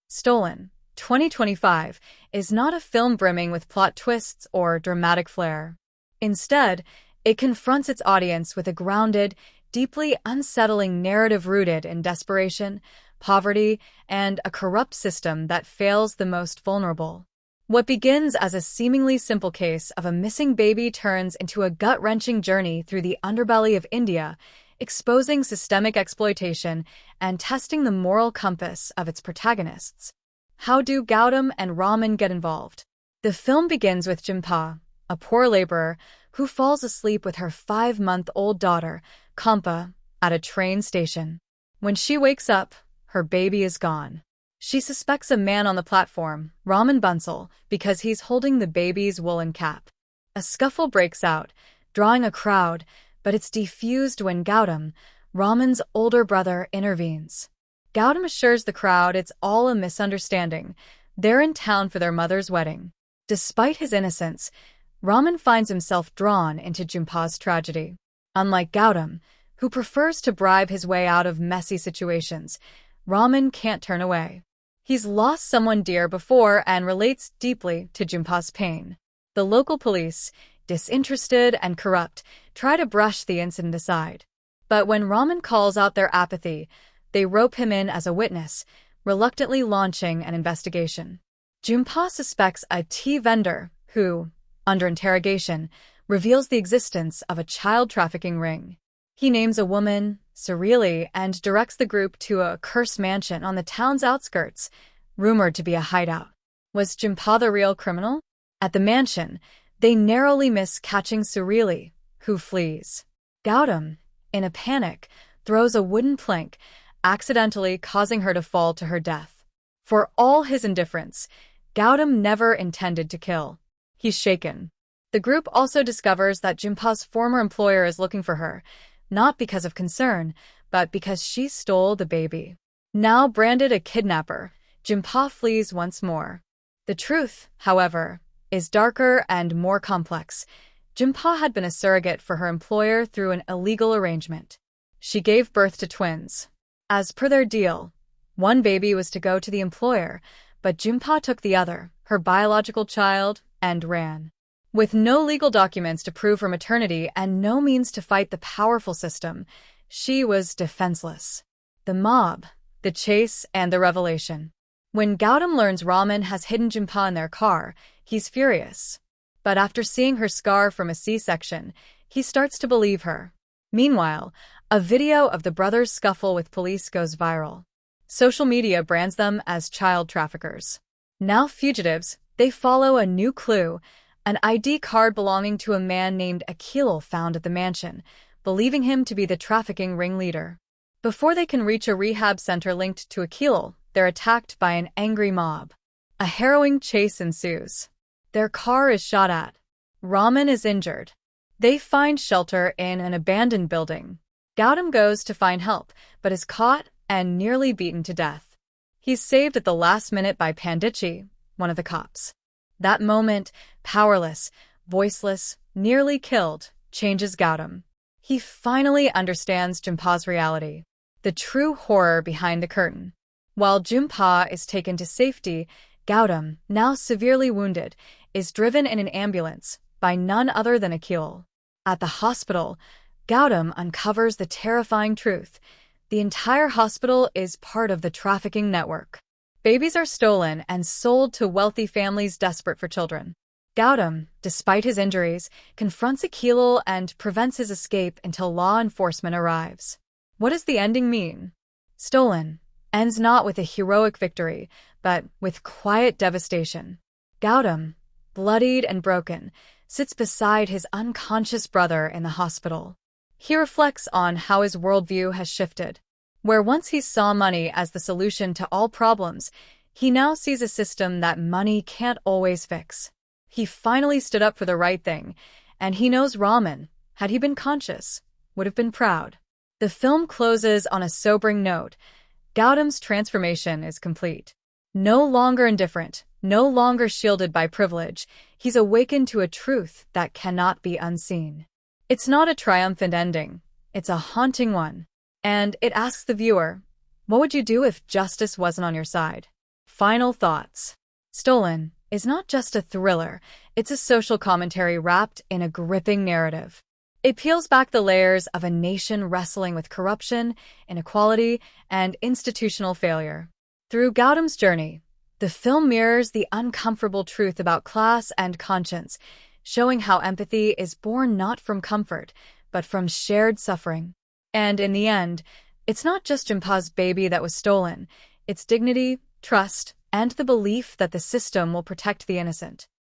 Stolen, 2025, is not a film brimming with plot twists or dramatic flair. Instead, it confronts its audience with a grounded, deeply unsettling narrative rooted in desperation, poverty, and a corrupt system that fails the most vulnerable. What begins as a seemingly simple case of a missing baby turns into a gut-wrenching journey through the underbelly of India, exposing systemic exploitation and testing the moral compass of its protagonists. How do Gautam and Raman get involved? The film begins with Jhumpa, a poor laborer who falls asleep with her 5-month-old daughter, Kampa, at a train station. When she wakes up, her baby is gone. She suspects a man on the platform, Raman Bansal, because he's holding the baby's woolen cap. A scuffle breaks out, drawing a crowd, but it's defused when Gautam, Raman's older brother, intervenes. Gautam assures the crowd it's all a misunderstanding. They're in town for their mother's wedding. Despite his innocence, Raman finds himself drawn into Jhumpa's tragedy. Unlike Gautam, who prefers to bribe his way out of messy situations, Raman can't turn away. He's lost someone dear before and relates deeply to Jhumpa's pain. The local police, disinterested and corrupt, try to brush the incident aside. But when Raman calls out their apathy, they rope him in as a witness, reluctantly launching an investigation. Jhumpa suspects a tea vendor who, under interrogation, reveals the existence of a child trafficking ring. He names a woman, Sarili, and directs the group to a cursed mansion on the town's outskirts, rumored to be a hideout. Was Jhumpa the real criminal? At the mansion, they narrowly miss catching Sarili, who flees. Gautam, in a panic, throws a wooden plank, accidentally causing her to fall to her death. For all his indifference, Gautam never intended to kill. He's shaken. The group also discovers that Jhumpa's former employer is looking for her, not because of concern, but because she stole the baby. Now branded a kidnapper, Jhumpa flees once more. The truth, however, is darker and more complex. Jhumpa had been a surrogate for her employer through an illegal arrangement. She gave birth to twins. As per their deal, one baby was to go to the employer, but Jhumpa took the other, her biological child, and ran. With no legal documents to prove her maternity and no means to fight the powerful system, she was defenseless. The mob, the chase, and the revelation. When Gautam learns Raman has hidden Jhumpa in their car, he's furious. But after seeing her scar from a C-section, he starts to believe her. Meanwhile, a video of the brothers' scuffle with police goes viral. Social media brands them as child traffickers. Now fugitives, they follow a new clue, an ID card belonging to a man named Akil found at the mansion, believing him to be the trafficking ringleader. Before they can reach a rehab center linked to Akil, they're attacked by an angry mob. A harrowing chase ensues. Their car is shot at. Raman is injured. They find shelter in an abandoned building. Gautam goes to find help, but is caught and nearly beaten to death. He's saved at the last minute by Panditji, one of the cops. That moment, powerless, voiceless, nearly killed, changes Gautam. He finally understands Jhumpa's reality, the true horror behind the curtain. While Jhumpa is taken to safety, Gautam, now severely wounded, is driven in an ambulance by none other than Akil. At the hospital, Gautam uncovers the terrifying truth. The entire hospital is part of the trafficking network. Babies are stolen and sold to wealthy families desperate for children. Gautam, despite his injuries, confronts Akil and prevents his escape until law enforcement arrives. What does the ending mean? Stolen ends not with a heroic victory, but with quiet devastation. Gautam, bloodied and broken, sits beside his unconscious brother in the hospital. He reflects on how his worldview has shifted. Where once he saw money as the solution to all problems, he now sees a system that money can't always fix. He finally stood up for the right thing, and he knows Raman, had he been conscious, would have been proud. The film closes on a sobering note. Gautam's transformation is complete. No longer indifferent, no longer shielded by privilege, he's awakened to a truth that cannot be unseen. It's not a triumphant ending, it's a haunting one. And it asks the viewer, what would you do if justice wasn't on your side? Final thoughts. Stolen is not just a thriller, it's a social commentary wrapped in a gripping narrative. It peels back the layers of a nation wrestling with corruption, inequality, and institutional failure. Through Gautam's journey, the film mirrors the uncomfortable truth about class and conscience, showing how empathy is born not from comfort, but from shared suffering. And in the end, it's not just Jimpa's baby that was stolen, it's dignity, trust, and the belief that the system will protect the innocent.